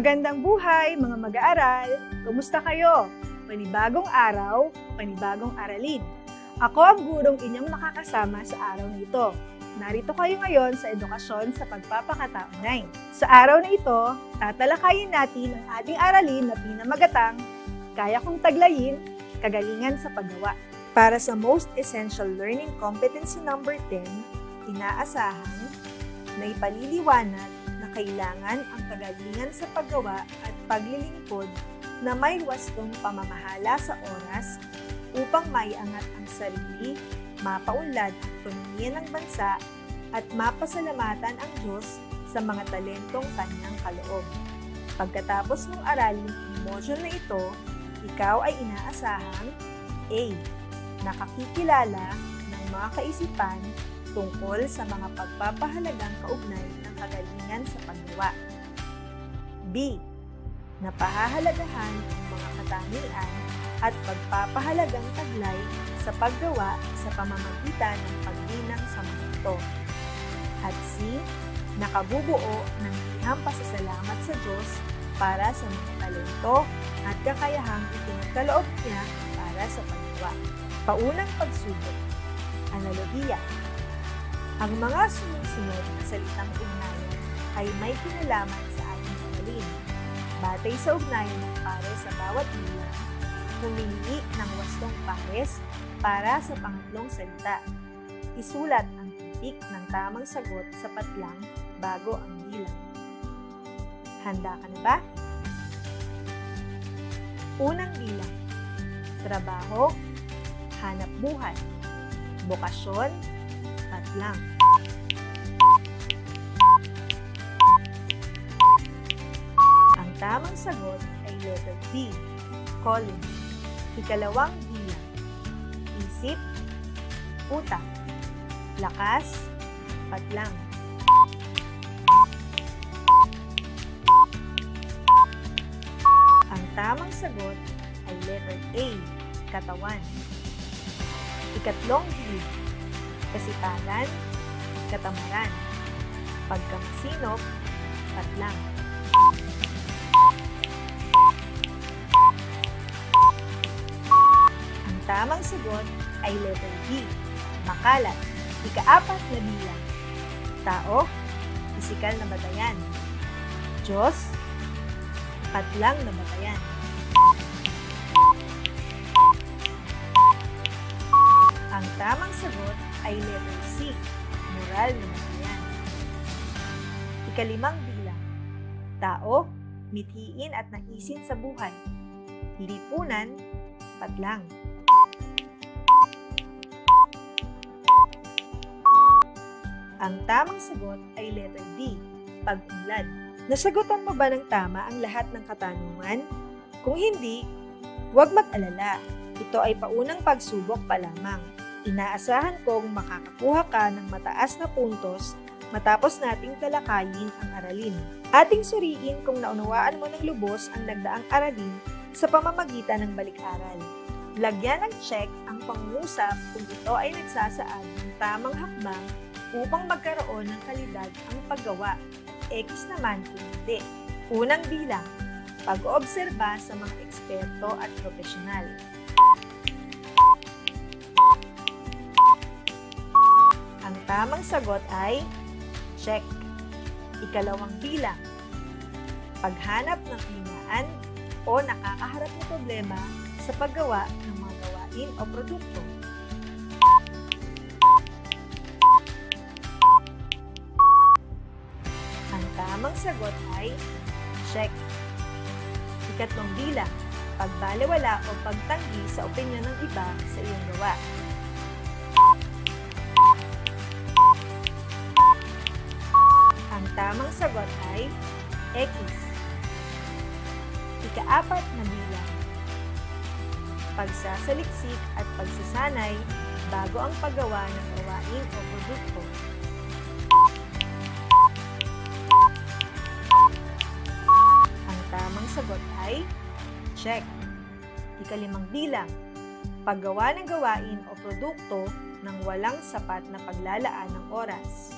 Magandang buhay mga mag-aaral! Kumusta kayo? Panibagong araw, panibagong aralin. Ako ang gurong inyong makakasama sa araw na ito. Narito kayo ngayon sa edukasyon sa pagpapakatao 9. Sa araw na ito, tatalakayin natin ang ating aralin na pinamagatang Kaya Kong Taglayin, Kagalingan sa Paggawa. Para sa Most Essential Learning Competency number 10, inaasahan na ipaliliwanag na kailangan ang kagalingan sa paggawa at paglilingkod na may wastong pamamahala sa oras upang maiangat ang sarili, mapaunlad ang ekonomiya ng bansa at mapasalamatan ang Diyos sa mga talentong kanyang kaloob. Pagkatapos mong aralin ang module na ito, ikaw ay inaasahang A. Nakakikilala ng mga kaisipan tungkol sa mga pagpapahalagang kaugnay ng kagalingan sa paggawa. B. Napahahalagahan ang mga katangian at pagpapahalagang taglay sa paggawa sa pamamagitan ng paglinang sa mga ito. At C. Nakabubuo ng liham pasasalamat sa Diyos para sa mga talento at kakayahang ipinagkaloob niya para sa paggawa. Paunang pagsubok. Analogiya. Ang mga sumusunod na salitang ugnayan ay may kinalaman sa ating aralin. Batay sa ugnayan ng pares sa bawat bilang, humingi ng wastong pares para sa pangatlong salita. Isulat ang titik ng tamang sagot sapat lang bago ang bilang. Handa ka na ba? Unang bilang. Trabaho, hanap buhay, bokasyon, patlang. Ang tamang sagot ay letter D, colon. Ikalawang bilang. Isip, utak, lakas, patlang. Ang tamang sagot ay letter A, katawan. Ikatlong bilang. Kasipagan, katamaran, pagkamasinop, patlang. Ang tamang sagot ay letter D, makalat. Ikaapat na bilang. Tao, pisikal na batayan. Diyos, patlang na batayan. Ang tamang sagot ay letter C, moral na batayan. Ikalimang bilang. Tao, mithiin at naisin sa buhay. Lipunan, patlang. Ang tamang sagot ay letter D, pag-unlad. Nasagutan mo ba ng tama ang lahat ng katanungan? Kung hindi, huwag mag-alala. Ito ay paunang pagsubok pa lamang. Inaasahan kong makakakuha ka ng mataas na puntos matapos nating talakayin ang aralin. Ating suriin kung naunawaan mo ng lubos ang nagdaang aralin sa pamamagitan ng balik-aral. Lagyan ng check ang pangungusap kung ito ay nagsasaad ng tamang hakbang upang magkaroon ng kalidad ang paggawa. X naman kung hindi. Unang bilang, pag-oobserba sa mga eksperto at profesional. Ang tamang sagot ay check. Ikalawang bilang, paghanap ng hinaan o nakakaharap na problema sa paggawa ng mga gawain o produkto. Ang tamang sagot ay check. Ikatlong bilang, pagbalewala o pagtanggi sa opinyon ng iba sa iyong gawa. Ang tamang sagot ay X. Ikaapat na bilang, pagsasaliksik at pagsasanay bago ang paggawa ng gawain o produkto. Ang tamang sagot ay check. Ikalimang bilang, paggawa ng gawain o produkto ng walang sapat na paglalaan ng oras.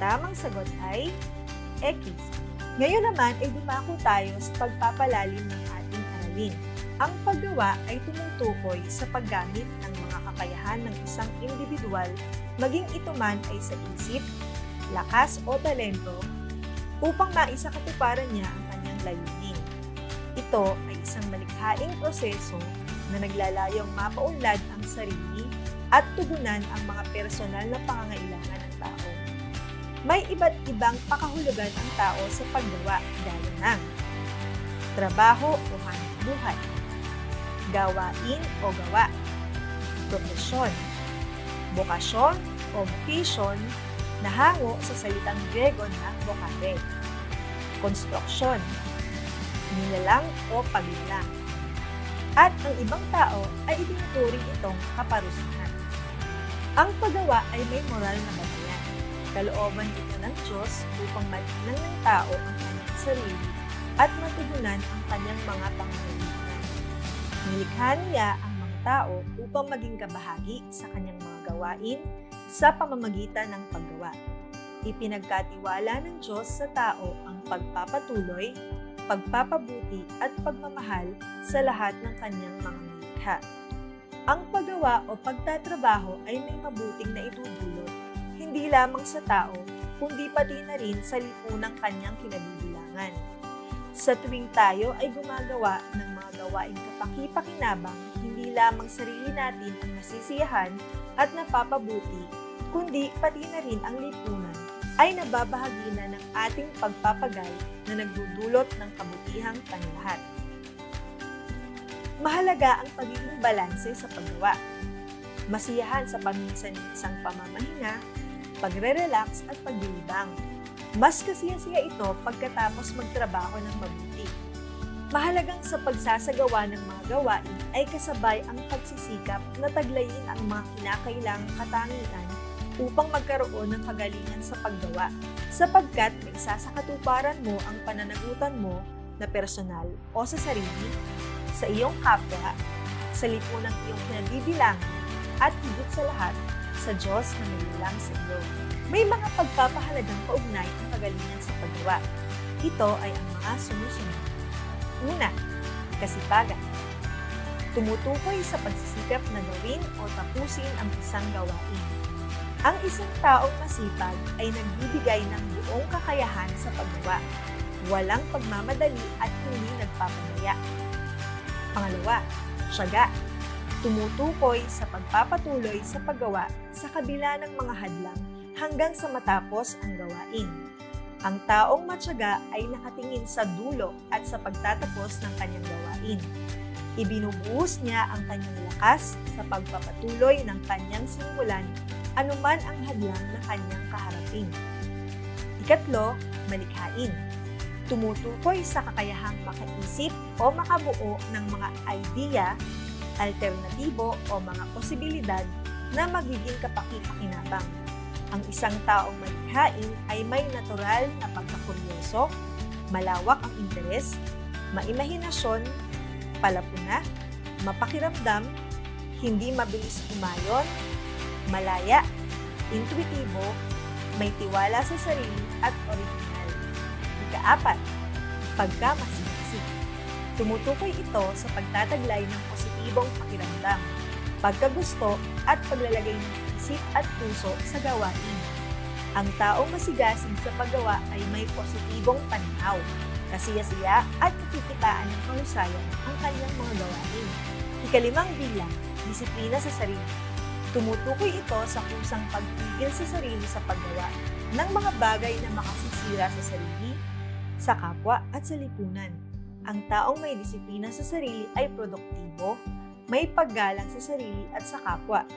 tamang sagot ay X. Ngayon naman ay dumako tayo sa pagpapalalim ng ating aralin. Ang paggawa ay tumutukoy sa paggamit ng mga kakayahan ng isang individual, maging ito man ay sa isip, lakas o talento, upang maisakatuparan niya ang kanyang layunin. Ito ay isang malikhaing proseso na naglalayong mapaunlad ang sarili at tugunan ang mga personal na pangangailangan ng tao. May iba't ibang pakahulugan ang tao sa paggawa gaya ng trabaho o hanapbuhay, gawain o gawa, profesyon, bokasyon o vocation na hango sa salitang Grego na vocare, konstruksyon, nilalang o paglalang. At ang ibang tao ay itinuturing itong kaparusahan. Ang paggawa ay may moral na batayan. Kalooban ito ng Diyos upang malinang ng tao ang kanyang sarili at matugunan ang kanyang mga pangangailangan. Nilikha niya ang mga tao upang maging kabahagi sa kanyang mga gawain sa pamamagitan ng paggawa. Ipinagkatiwala ng Diyos sa tao ang pagpapatuloy, pagpapabuti at pagmamahal sa lahat ng kanyang mga nilikha. Ang paggawa o pagtatrabaho ay may mabuting na itudulot, hindi lamang sa tao, kundi pati na rin sa lipunang kanyang kinabibilangan. Sa tuwing tayo ay gumagawa ng mga gawaing kapaki-pakinabang, hindi lamang sarili natin ang nasisiyahan at napapabuti, kundi pati na rin ang lipunan ay nababahagi na ng ating pagpapagay na nagdudulot ng kabutihang panglahat. Mahalaga ang pagiging balanse sa paggawa. Masiyahan sa paminsan-minsang pamamahinga, pagre-relax at paglilibang. Mas kasiyasiya ito pagkatapos magtrabaho ng mabuti. Mahalagang sa pagsasagawa ng mga gawain ay kasabay ang pagsisikap na taglayin ang mga kinakailangang katangian upang magkaroon ng kagalingan sa paggawa, sapagkat may isasakatuparan mo ang pananagutan mo na personal o sa sarili, sa iyong kapwa, sa lipunang iyong kinabibilangan, at higit sa lahat, sa Diyos na nilalang sa iyo. May mga pagpapahalagang kaugnay ang kagalingan sa paggawa. Ito ay ang mga sumusunod. Una, kasipagan. Tumutukoy sa pagsisikap na gawin o tapusin ang isang gawain. Ang isang taong masipag ay nagbibigay ng buong kakayahan sa paggawa, walang pagmamadali at hindi nagpapamaya. Pangalawa, tiyaga. Tumutukoy sa pagpapatuloy sa paggawa sa kabila ng mga hadlang hanggang sa matapos ang gawain. Ang taong matyaga ay nakatingin sa dulo at sa pagtatapos ng kanyang gawain. Ibinubuhos niya ang kanyang lakas sa pagpapatuloy ng kanyang sinimulan anuman ang hadlang na kanyang kaharapin. Ikatlo, malikhain. Tumutukoy sa kakayahang makaisip o makabuo ng mga idea, alternatibo o mga posibilidad na magiging kapaki-pakinabang. Ang isang taong malikhain ay may natural na pagkakuryoso, malawak ang interes, maimahinasyon, palapuna, mapakiramdam, hindi mabilis umayon, malaya, intuitibo, may tiwala sa sarili at original. Ikaapat, pagkamasinasig. Tumutukoy ito sa pagtataglay ng positibong pakiramdam, pagkagusto at paglalagay ng isip at puso sa gawain. Ang taong masigasig sa paggawa ay may positibong pananaw, kasiyasiya at nakikitaan ng kahusayan ang kanyang mga gawain. Ikalimang bilang, disiplina sa sarili. Tumutukoy ito sa kusang pagpigil sa sarili sa paggawa ng mga bagay na makasisira sa sarili, sa kapwa at sa lipunan. Ang taong may disiplina sa sarili ay produktibo, may paggalang sa sarili at sa kapwa.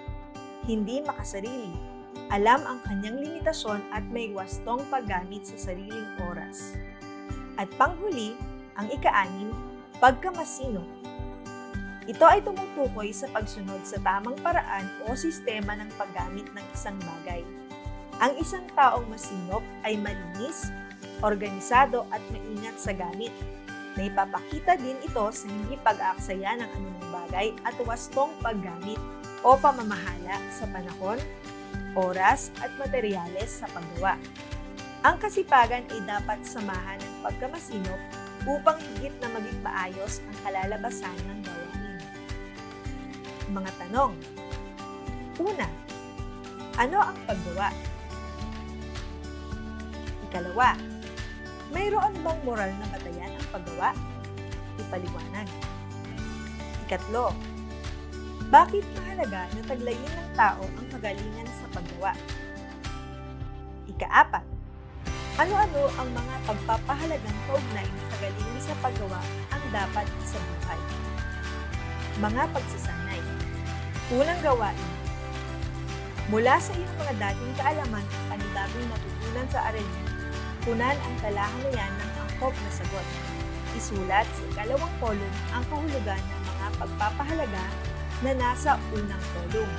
Hindi makasarili, alam ang kanyang limitasyon at may wastong paggamit sa sariling oras. At panghuli, ang ika-6, pagkamasino. Ito ay tumutukoy sa pagsunod sa tamang paraan o sistema ng paggamit ng isang bagay. Ang isang taong masinop ay malinis, organisado at maingat sa gamit. Naipapakita din ito sa hindi pag-aaksaya ng anumang bagay at wastong paggamit o pamamahala sa panahon, oras at materyales sa paggawa. Ang kasipagan ay dapat samahan ng pagkamasinop upang higit na maging maayos ang kalalabasan ng gawain. Mga tanong. Una, ano ang paggawa? Ikalawa, mayroon bang moral na batayan ang paggawa? Ipaliwanag. Ikatlo, bakit mahalaga na taglayin ng tao ang kagalingan sa paggawa? Ikaapat, ano-ano ang mga pagpapahalagang kaugnay ng kagalingan sa paggawa ang dapat sa buhay? Mga pagsasanay. Unang gawain. Mula sa iyong mga dating kaalaman at panibagong natutunan sa aralin, punan ang talahanayan ng angkop na sagot. Isulat sa ikalawang kolum ang kahulugan ng mga pagpapahalaga na nasa unang kolum.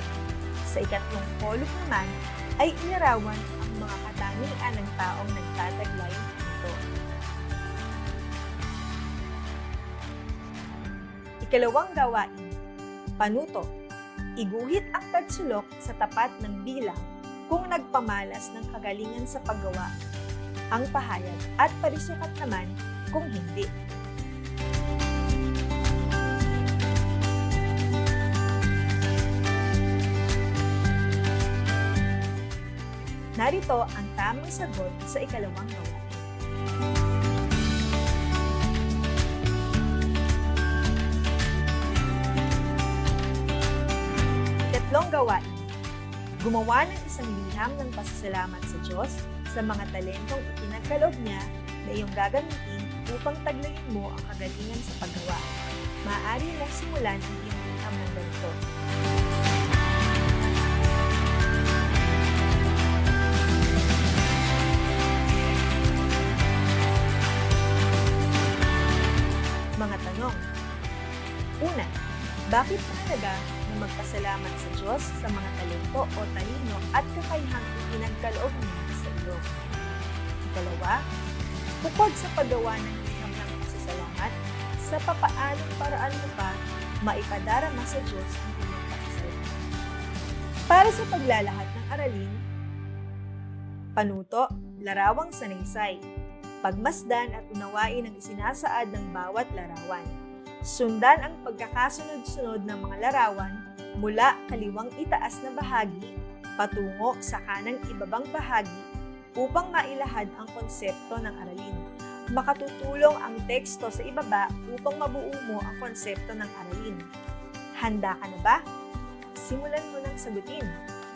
Sa ikatlong kolum naman ay inarawan ang mga katangian ng taong nagtataglay nito. Ikalawang gawain. Panuto. Iguhit ang tagsulok sa tapat ng bilang kung nagpamalas ng kagalingan sa paggawa ang pahayag at parisukat naman kung hindi. Narito ang tamang sagot sa ikalawang gawain. Ikatlong gawain. Gumawa ng isang liham ng pasasalamat sa Diyos sa mga talentong ipinagkaloob niya na iyong gagamitin upang taglayin mo ang kagalingan sa paggawa. Maaari mong simulan ang iyong liham ng ganito. Mga tanong. Una, bakit mahalaga na magpasalamat sa Diyos sa mga talento o talino at kakayahang ipinagkaloob niya sa iyo? Ikalawa, bukod sa paggawa ng liham ng pasasalamat, sa papaanong paraan mo pa maipadarama sa Diyos ang iyong pasasalamat. Para sa paglalahad ng aralin, panuto, larawang sanaysay, pagmasdan at unawain ang isinasaad ng bawat larawan. Sundan ang pagkakasunod-sunod ng mga larawan mula kaliwang itaas na bahagi patungo sa kanang ibabang bahagi upang mailahad ang konsepto ng aralin. Makatutulong ang teksto sa ibaba upang mabuo mo ang konsepto ng aralin. Handa ka na ba? Simulan mo nang sagutin.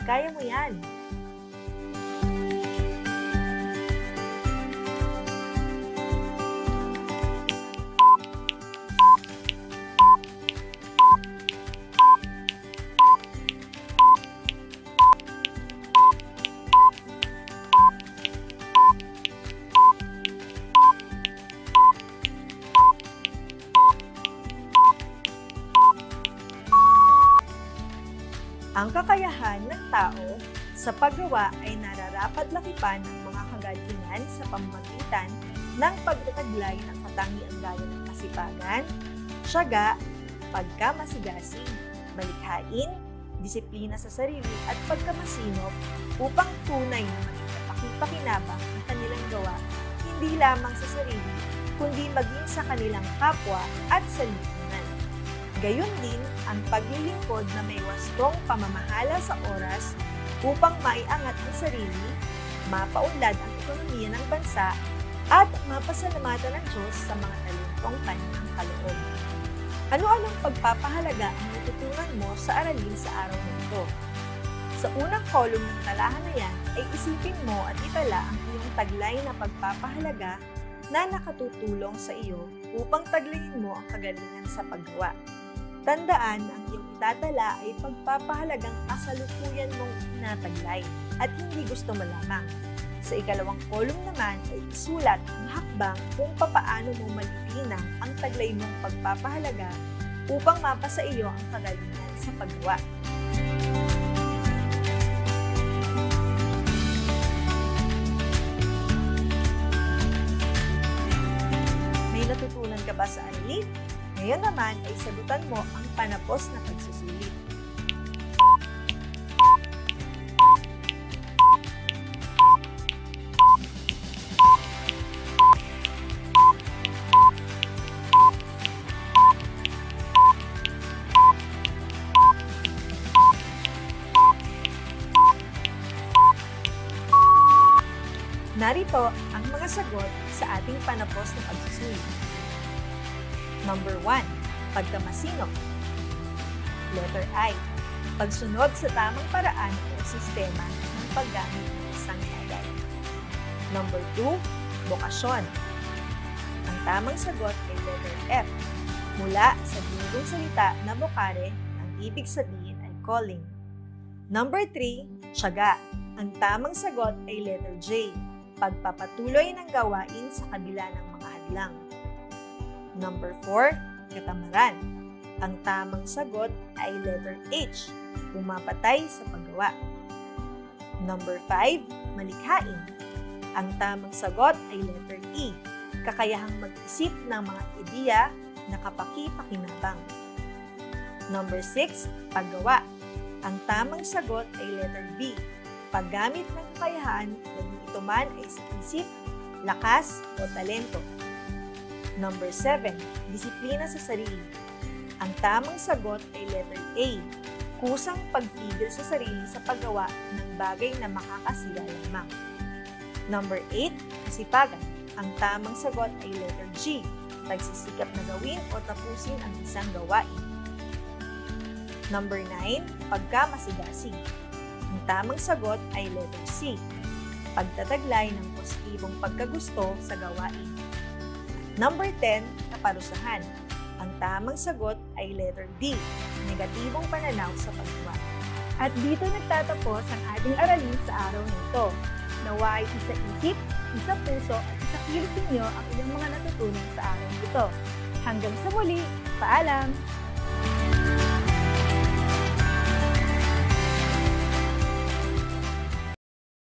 Kaya mo yan! Ang kakayahan ng tao sa paggawa ay nararapat lakipan ng mga kagalingan sa pamamagitan ng pagtataglay ng katangian gaya ng kasipagan, tiyaga, pagkamasigasig, malikhain, disiplina sa sarili at pagkamasinop upang tunay na maging kapaki-pakinabang ang kanilang gawa hindi lamang sa sarili kundi maging sa kanilang kapwa at sa lipunan. Gayon din ang paglilingkod na may wastong pamamahala sa oras upang maiangat ang sarili, mapaunlad ang ekonomiya ng bansa, at mapasalamatan ng Diyos sa mga talentong kanyang kaloob. Ano-anong pagpapahalaga ang natutunan mo sa aralin sa araw na ito? Sa unang kolum ng talahanayan ay isipin mo at itala ang iyong taglay na pagpapahalaga na nakatutulong sa iyo upang taglayin mo ang kagalingan sa paggawa. Tandaan ang iyong itatala ay pagpapahalagang kasalukuyan mong tinataglay at hindi gusto mo lamang. Sa ikalawang kolum naman ay isulat ang hakbang kung papaano mo malilinang ang taglay mong pagpapahalaga upang mapasa iyo ang kagalingan sa paggawa. May natutunan ka ba sa aralin? Ngayon naman ay sagutan mo ang panapos na pagsusulit. sagot sa ating panapos na pagsusuri. Number 1. Pagkamasino. Letter I. Pagsunod sa tamang paraan o sistema ng paggamit ng isang bagay. Number 2. Bokasyon. Ang tamang sagot ay letter F. Mula sa binigong salita na bokare, ang ibig sabihin ay calling. Number 3. Tiyaga. Ang tamang sagot ay letter J. Pagpapatuloy ng gawain sa kabila ng mga hadlang. Number 4. Katamaran. Ang tamang sagot ay letter H. Pumapatay sa paggawa. Number 5. Malikhain. Ang tamang sagot ay letter E. Kakayahang mag-isip ng mga ideya na kapaki-pakinabang. Number 6. Paggawa. Ang tamang sagot ay letter B. Paggamit ng kakayahan kung ito man ay sa isip, lakas o talento. Number 7. Disiplina sa sarili. Ang tamang sagot ay letter A. Kusang pagpigil sa sarili sa paggawa ng bagay na makakasira lamang. Number 8. Kasipagan. Ang tamang sagot ay letter G. Pagsisikap na gawin o tapusin ang isang gawain. Number 9. Pagkamasigasig. Ang tamang sagot ay letter C. Pagtataglay ng positibong pagkagusto sa gawain. Number 10. Kaparusahan. Ang tamang sagot ay letter D. Negatibong pananaw sa paggawa. At dito nagtatapos ang ating aralin sa araw nito. Naway isa-isip, isa-puso at isa-kilos ninyo ang inyong mga natutunan sa araw nito. Hanggang sa muli, paalam!